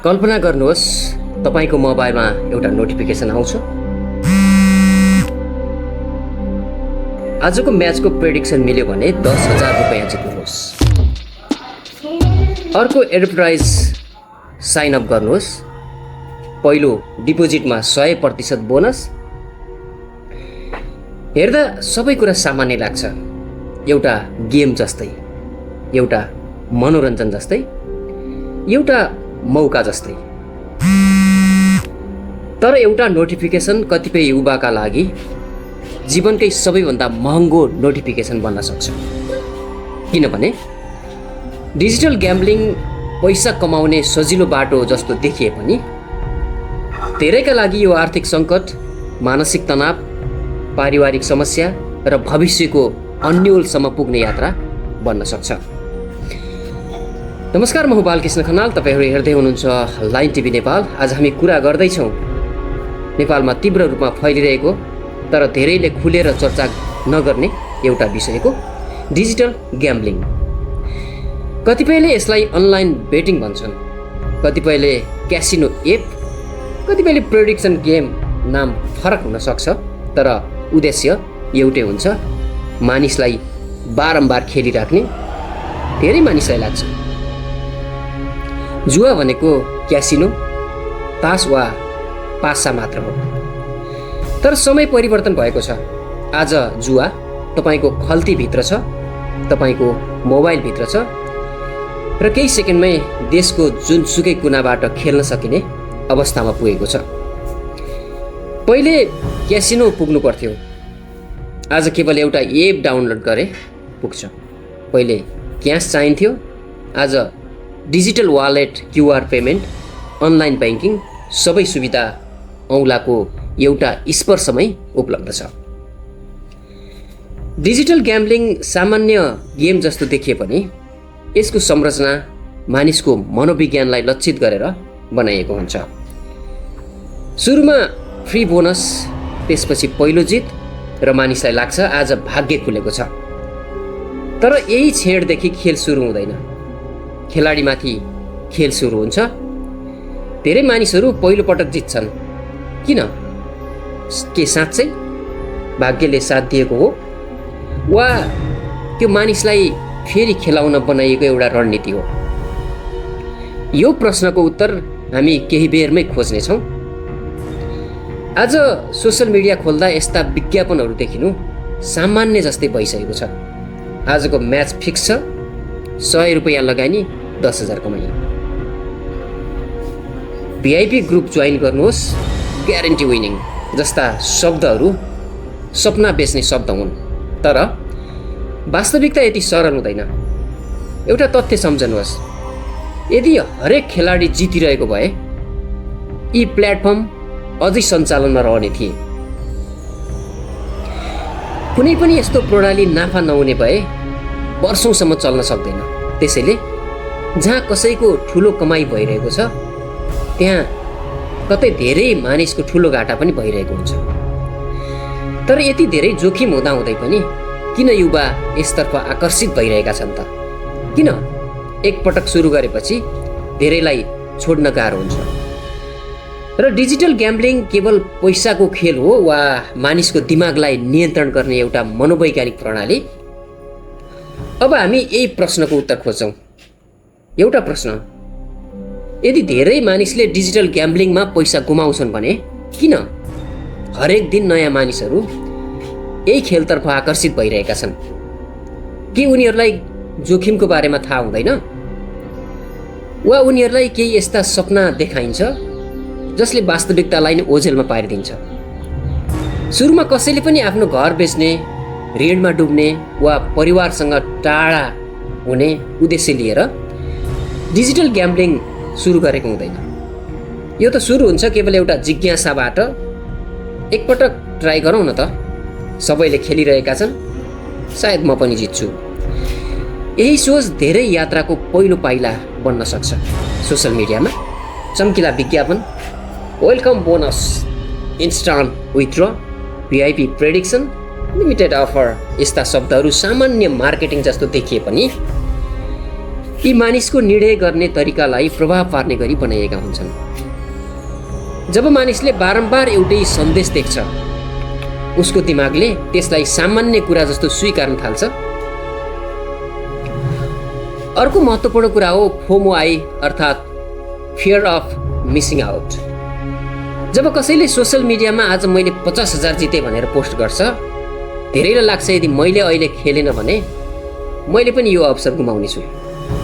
कल्पना गर्नुहोस् तपाईको मोबाइलमा एउटा नोटिफिकेसन आउँछ। आजको म्याचको प्रेडिक्सन मिल्यो भने 10,000 रुपैयाँ जित्नुहोस्। अर्को एडभर्टाइज साइन अप गर्नुहोस्। पहिलो डिपोजिटमा 100% बोनस। हेर्दा सबै कुरा सामान्य लाग्छ, एउटा गेम जस्तै, एउटा मनोरञ्जन जस्तै, एउटा मौका जस्तै। तर एउटा नोटिफिकेसन कतिपय युवाका लागि जीवनकै सबैभन्दा महँगो नोटिफिकेसन बन्न सक्छ। किनभने डिजिटल ग्याम्बलिङ पैसा कमाउने सजिलो बाटो जस्तो देखिए पनि धेरैका लागि यो आर्थिक सङ्कट, मानसिक तनाव, पारिवारिक समस्या र भविष्यको अन्योलसम्म पुग्ने यात्रा बन्न सक्छ। नमस्कार, म बालकृष्ण खनाल, तपाईहरू हेर्दै हुनुहुन्छ लाइन टिभी नेपाल। आज हामी कुरा गर्दैछौँ नेपालमा तीव्र रूपमा फैलिरहेको तर धेरैले खुलेर चर्चा नगर्ने एउटा विषयको, डिजिटल ग्याम्बलिङ। कतिपयले यसलाई अनलाइन बेटिङ भन्छन्, कतिपयले क्यासिनो एप, कतिपयले प्रेडिक्सन गेम। नाम फरक हुन सक्छ तर उद्देश्य एउटै हुन्छ, मानिसलाई बारम्बार खेलिराख्ने धेरै मानिसलाई लाग्छ। जुवा भनेको क्यासिनो, तास वा पासा मात्र हो। तर समय परिवर्तन भएको छ। आज जुवा तपाईँको खल्तीभित्र छ, तपाईँको मोबाइलभित्र छ र केही सेकेन्डमै देशको जुनसुकै कुनाबाट खेल्न सकिने अवस्थामा पुगेको छ। पहिले क्यासिनो पुग्नु पर्थ्यो, आज केवल एउटा एप डाउनलोड गरे पुग्छ। पहिले क्यास चाहिन्थ्यो, आज digital wallet, QR payment, online banking सबै सुविधा औँलाको एउटा स्पर्शमै उपलब्ध छ। डिजिटल ग्याम्बलिङ सामान्य गेम जस्तो देखिए पनि यसको संरचना मानिसको मनोविज्ञानलाई लक्षित गरेर बनाइएको हुन्छ। सुरुमा फ्री बोनस, त्यसपछि पहिलो जित र मानिसलाई लाग्छ आज भाग्य खुलेको छ। तर यही छेडदेखि खेल सुरु हुँदैन, खेलाडीमाथि खेल सुरु हुन्छ। धेरै मानिसहरू पहिलो पटक जित्छन्। किन? के साँच्चै भाग्यले साथ दिएको हो वा त्यो मानिसलाई फेरि खेलाउन बनाइएको एउटा रणनीति हो? यो प्रश्नको उत्तर हामी केही बेरमै खोज्नेछौँ। आज सोसल मिडिया खोल्दा यस्ता विज्ञापनहरू देखिनु सामान्य जस्तै भइसकेको छ। आजको म्याच फिक्स छ, 100 रुपैयाँ लगानी 10,000 कमाई। भिआइपी ग्रुप जोइन गर्नुहोस्, ग्यारेन्टी विनिङ जस्ता शब्दहरू सपना बेच्ने शब्द हुन्। तर वास्तविकता यति सरल हुँदैन। एउटा तथ्य सम्झनुहोस्, यदि हरेक खेलाडी जितिरहेको भए यी प्लेटफर्म अझै सञ्चालनमा रहने थिए। कुनै पनि यस्तो प्रणाली नाफा नहुने भए वर्षौँसम्म चल्न सक्दैन। त्यसैले जहाँ कसैको ठुलो कमाइ भइरहेको छ त्यहाँ कतै धेरै मानिसको ठुलो घाटा पनि भइरहेको हुन्छ। तर यति धेरै जोखिम हुँदाहुँदै पनि किन युवा यसतर्फ आकर्षित भइरहेका छन् त? किन एकपटक सुरु गरेपछि धेरैलाई छोड्न गाह्रो हुन्छ? र डिजिटल ग्याम्बलिङ केवल पैसाको खेल हो वा मानिसको दिमागलाई नियन्त्रण गर्ने एउटा मनोवैज्ञानिक प्रणाली? अब हामी यही प्रश्नको उत्तर खोज्छौँ। एउटा प्रश्न, यदि धेरै मानिसले डिजिटल ग्याम्बलिङमा पैसा गुमाउँछन् भने किन हरेक दिन नयाँ मानिसहरू यही खेलतर्फ आकर्षित भइरहेका छन्? के उनीहरूलाई जोखिमको बारेमा थाहा हुँदैन वा उनीहरूलाई केही यस्ता सपना देखाइन्छ जसले वास्तविकतालाई नै ओझेलमा पारिदिन्छ? सुरुमा कसैले पनि आफ्नो घर बेच्ने, ऋणमा डुब्ने वा परिवारसँग टाढा हुने उद्देश्य लिएर डिजिटल ग्याम्बलिङ सुरु गरेको हुँदैन। यो त सुरु हुन्छ केवल एउटा जिज्ञासाबाट। एकपटक ट्राई गरौँ न त, सबैले खेलिरहेका छन्, सायद म पनि जित्छु। यही सोच धेरै यात्राको पहिलो पाइला बन्न सक्छ। सोसल मिडियामा चम्किला विज्ञापन, welcome bonus, instant withdraw, VIP prediction, limited offer यस्ता शब्दहरू सामान्य मार्केटिङ जस्तो देखिए पनि यी मानिसको निर्णय गर्ने तरिकालाई प्रभाव पार्ने गरी बनाइएका हुन्छन्। जब मानिसले बारम्बार एउटै सन्देश देख्छ, उसको दिमागले त्यसलाई सामान्य कुरा जस्तो स्वीकार्न थाल्छ। अर्को महत्त्वपूर्ण कुरा हो फोमोआई अर्थात् फियर अफ मिसिङ आउट। जब कसैले सोसल मिडियामा आज मैले 50,000 जितेँ भनेर पोस्ट गर्छ, धेरैलाई लाग्छ यदि मैले अहिले खेलेन भने मैले पनि यो अवसर गुमाउनेछु।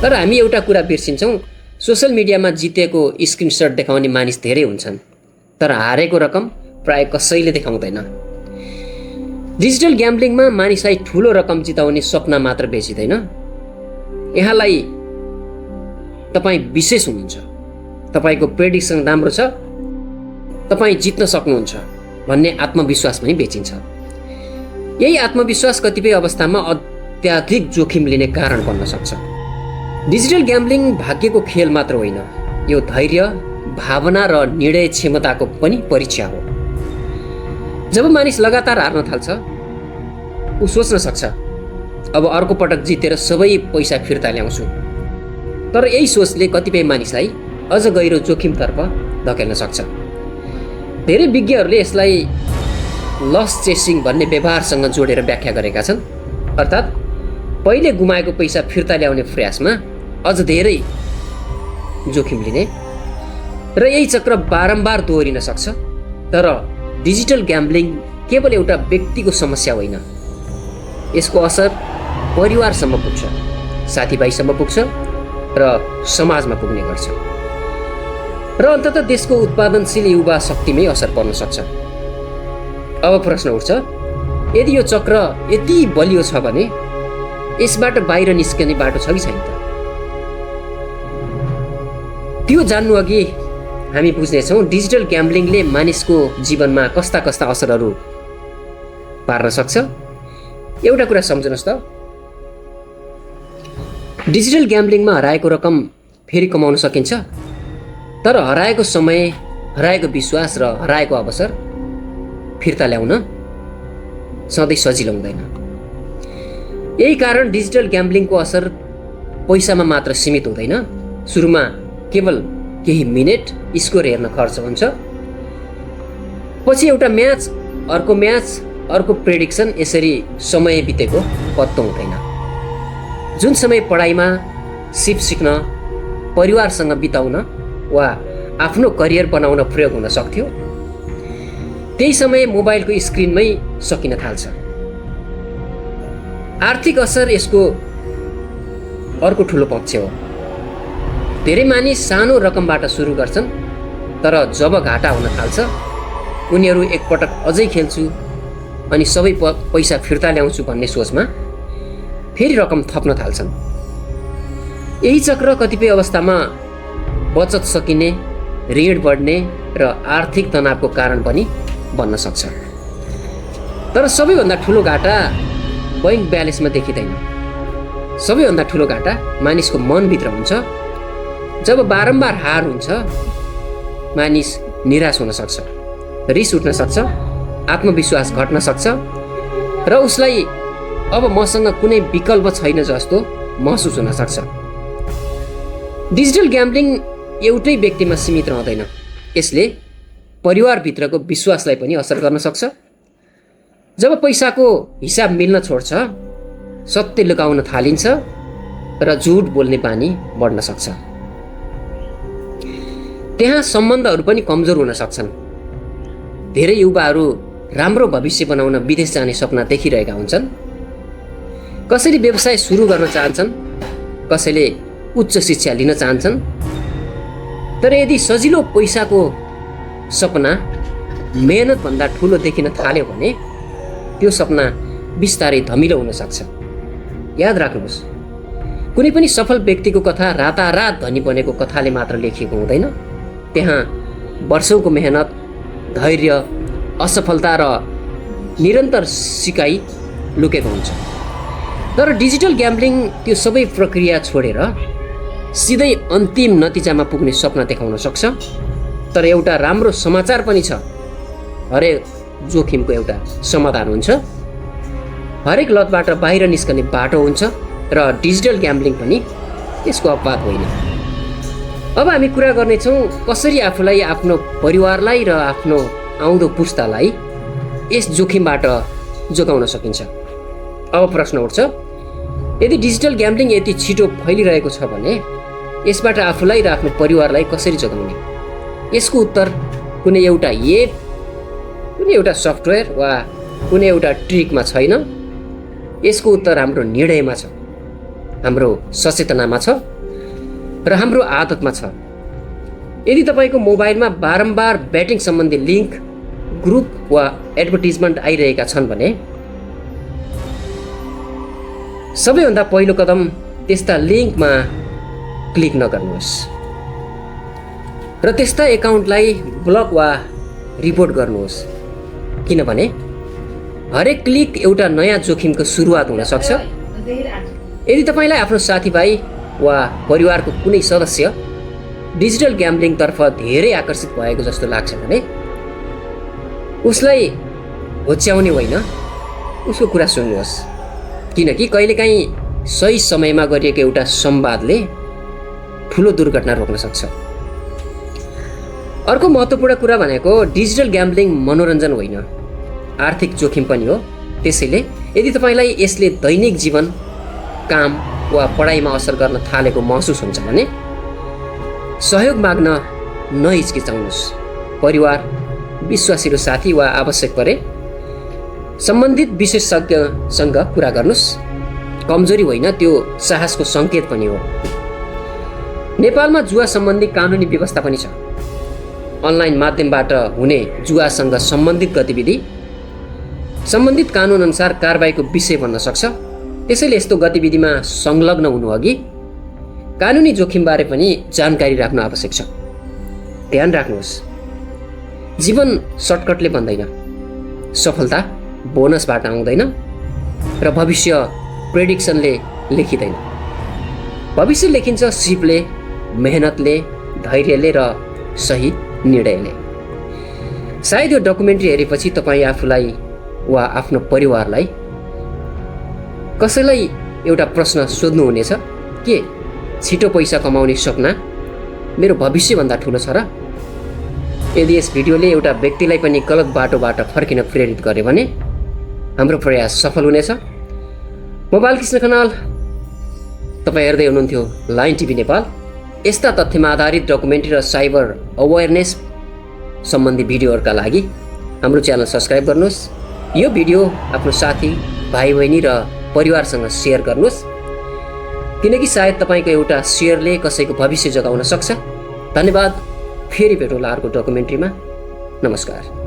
तर हामी एउटा कुरा बिर्सिन्छौँ, सोसल मिडियामा जितेको स्क्रिनसट देखाउने मानिस धेरै हुन्छन्, तर हारेको रकम प्राय कसैले देखाउँदैन। डिजिटल ग्याम्बलिङमा मानिसलाई ठुलो रकम जिताउने सपना मात्र बेचिँदैन, यहाँलाई तपाईँ विशेष हुनुहुन्छ, तपाईँको प्रेडिक्सन राम्रो छ, तपाईँ जित्न सक्नुहुन्छ भन्ने आत्मविश्वास पनि बेचिन्छ। यही आत्मविश्वास कतिपय अवस्थामा अत्याधिक जोखिम लिने कारण बन्न सक्छ। डिजिटल ग्याम्बलिङ भाग्यको खेल मात्र होइन, यो धैर्य, भावना र निर्णय क्षमताको पनि परीक्षा हो। जब मानिस लगातार हार्न थाल्छ, ऊ सोच्न सक्छ अब अर्को पटक जितेर सबै पैसा फिर्ता ल्याउँछु। तर यही सोचले कतिपय मानिसलाई अझ गहिरो जोखिमतर्फ धकेल्न सक्छ। धेरै विज्ञहरूले यसलाई लस चेसिङ भन्ने व्यवहारसँग जोडेर व्याख्या गरेका छन्, अर्थात् पहिले गुमाएको पैसा फिर्ता ल्याउने प्रयासमा अझ धेरै जोखिम लिने र यही चक्र बारम्बार दोहोरिन सक्छ। तर डिजिटल ग्याम्बलिङ केवल एउटा व्यक्तिको समस्या होइन, यसको असर परिवारसम्म पुग्छ, साथीभाइसम्म पुग्छ र समाजमा पुग्ने गर्छ र अन्ततः देशको उत्पादनशील युवा शक्तिमै असर पर्न सक्छ। अब प्रश्न उठ्छ, यदि यो चक्र यति बलियो छ भने यसबाट बाहिर निस्कने बाटो छ कि छैन त? त्यो जान्नु अघि हामी बुझ्नेछौँ डिजिटल ग्याम्बलिङले मानिसको जीवनमा कस्ता कस्ता असरहरू पार्न सक्छ। एउटा कुरा सम्झनुहोस् त, डिजिटल ग्याम्बलिङमा हराएको रकम फेरि कमाउन सकिन्छ, तर हराएको समय, हराएको विश्वास र हराएको अवसर फिर्ता ल्याउन सधैँ सजिलो हुँदैन। यही कारण डिजिटल ग्याम्बलिङको असर पैसामा मात्र सीमित हुँदैन। सुरुमा केवल केही मिनेट स्कोर हेर्न खर्च हुन्छ, पछि एउटा म्याच, अर्को प्रेडिक्सन, यसरी समय बितेको पत्तो हुँदैन। जुन समय पढाइमा, सिप सिक्न, परिवारसँग बिताउन वा आफ्नो करियर बनाउन प्रयोग हुन सक्थ्यो, त्यही समय मोबाइलको स्क्रिनमै सकिन थाल्छ। आर्थिक असर यसको अर्को ठुलो पक्ष हो। धेरै मानिस सानो रकमबाट सुरु गर्छन्, तर जब घाटा हुन थाल्छ उनीहरू एकपटक अझै खेल्छु अनि सबै पैसा फिर्ता ल्याउँछु भन्ने सोचमा फेरि रकम थप्न थाल्छन्। यही चक्र कतिपय अवस्थामा बचत सकिने, ऋण बढ्ने र आर्थिक तनावको कारण पनि बन्न सक्छ। तर सबैभन्दा ठुलो घाटा बैंक ब्यालेन्समा देखिँदैन। सबैभन्दा ठुलो घाटा मानिसको मनभित्र हुन्छ। जब बारम्बार हार हुन्छ, मानिस निराश हुन सक्छ, रिस उठ्न सक्छ, आत्मविश्वास घट्न सक्छ र उसलाई अब मसँग कुनै विकल्प छैन जस्तो महसुस हुन सक्छ। डिजिटल ग्याम्बलिङ एउटै व्यक्तिमा सीमित रहँदैन, यसले परिवारभित्रको विश्वासलाई पनि असर गर्न सक्छ। जब पैसाको हिसाब मिल्न छोड्छ, सत्य लुकाउन थालिन्छ र झुट बोल्ने बानी बढ्न सक्छ। त्यहाँ सम्बन्धहरू पनि कमजोर हुन सक्छन्। धेरै युवाहरू राम्रो भविष्य बनाउन विदेश जाने सपना देखिरहेका हुन्छन्। कसैले व्यवसाय सुरु गर्न चाहन्छन्, कसैले उच्च शिक्षा लिन चाहन्छन्। तर यदि सजिलो पैसाको सपना मेहनतभन्दा ठुलो देखिन थाल्यो भने त्यो सपना बिस्तारै धमिलो हुन सक्छ। याद राख्नुहोस्, कुनै पनि सफल व्यक्तिको कथा रातारात धनी बनेको कथाले मात्र लेखिएको हुँदैन। त्यहाँ वर्षौंको मेहनत, धैर्य, असफलता र निरन्तर सिकाइ लुकेको हुन्छ। तर डिजिटल ग्याम्बलिङ त्यो सबै प्रक्रिया छोडेर सिधै अन्तिम नतिजामा पुग्ने सपना देखाउन सक्छ। तर एउटा राम्रो समाचार पनि छ, हरेक जोखिमको एउटा समाधान हुन्छ, हरेक लतबाट बाहिर निस्कने बाटो हुन्छ र डिजिटल ग्याम्बलिङ पनि यसको अपवाद होइन। अब हामी कुरा गर्नेछौँ कसरी आफूलाई, आफ्नो परिवारलाई र आफ्नो आउँदो पुस्तालाई यस जोखिमबाट जोगाउन सकिन्छ। अब प्रश्न उठ्छ, यदि डिजिटल ग्याम्बलिङ यति छिटो फैलिरहेको छ भने यसबाट आफूलाई र आफ्नो परिवारलाई कसरी जोगाउने? यसको उत्तर कुनै एउटा एप, कुनै एउटा सफ्टवेयर वा कुनै एउटा ट्रिकमा छैन। यसको उत्तर हाम्रो निर्णयमा छ, हाम्रो सचेतनामा छ र हाम्रो आदतमा छ। यदि तपाईँको मोबाइलमा बारम्बार ब्याटिङ सम्बन्धी लिङ्क, ग्रुप वा एडभर्टिजमेन्ट आइरहेका छन् भने सबैभन्दा पहिलो कदम त्यस्ता लिङ्कमा क्लिक नगर्नुहोस् र त्यस्ता एकाउन्टलाई ब्लक वा रिपोर्ट गर्नुहोस्, किनभने हरेक क्लिक एउटा नयाँ जोखिमको सुरुवात हुन सक्छ। यदि तपाईँलाई आफ्नो साथीभाइ वा परिवारको कुनै सदस्य डिजिटल ग्याम्बलिङतर्फ धेरै आकर्षित भएको जस्तो लाग्छ भने उसलाई होच्याउने होइन, उसको कुरा सुन्नुहोस्, किनकि कहिलेकाहीँ सही समयमा गरिएको एउटा संवादले ठुलो दुर्घटना रोक्न सक्छ। अर्को महत्त्वपूर्ण कुरा भनेको डिजिटल ग्याम्बलिङ मनोरञ्जन होइन, आर्थिक जोखिम पनि हो। त्यसैले यदि तपाईँलाई यसले दैनिक जीवन, काम वा पढाइमा असर गर्न थालेको महसुस हुन्छ भने सहयोग माग्न नहिचकिचाउनुहोस्। परिवार, विश्वासिलो साथी वा आवश्यक परे सम्बन्धित विशेषज्ञसँग कुरा गर्नुहोस्। कमजोरी होइन, त्यो साहसको सङ्केत पनि हो। नेपालमा जुवा सम्बन्धी कानुनी व्यवस्था पनि छ। अनलाइन माध्यमबाट हुने जुवासँग सम्बन्धित गतिविधि सम्बन्धित कानुनअनुसार कारबाहीको विषय बन्न सक्छ। त्यसैले यस्तो गतिविधिमा संलग्न हुनुअघि कानुनी जोखिमबारे पनि जानकारी राख्नु आवश्यक छ। ध्यान राख्नुहोस्, जीवन सर्टकटले बन्दैन, सफलता बोनसबाट आउँदैन र भविष्य प्रेडिक्सनले लेखिँदैन। भविष्य लेखिन्छ सिपले, मेहनतले, धैर्यले र सही निर्णयले। सायद यो डकुमेन्ट्री हेरेपछि तपाईँ आफूलाई वा आफ्नो परिवारलाई कसैलाई एउटा प्रश्न सोध्नुहुनेछ, के छिटो पैसा कमाउने सपना मेरो भविष्यभन्दा ठुलो छ र? यदि यस भिडियोले एउटा व्यक्तिलाई पनि गलत बाटोबाट फर्किन प्रेरित गर्यो भने हाम्रो प्रयास सफल हुनेछ। म बालकृष्ण खनाल, तपाईँ हेर्दै हुनुहुन्थ्यो लाइन टिभी नेपाल। यस्ता तथ्यमा आधारित डकुमेन्ट्री र साइबर अवेरनेस सम्बन्धी भिडियोहरूका लागि हाम्रो च्यानल सब्सक्राइब गर्नुहोस्। यो भिडियो आफ्नो साथी, भाइ बहिनी र परिवारसँग सेयर गर्नुहोस्, किनकि सायद तपाईँको एउटा सेयरले कसैको भविष्य जगाउन सक्छ। धन्यवाद। फेरि भेटौँला अर्को डकुमेन्ट्रीमा। नमस्कार।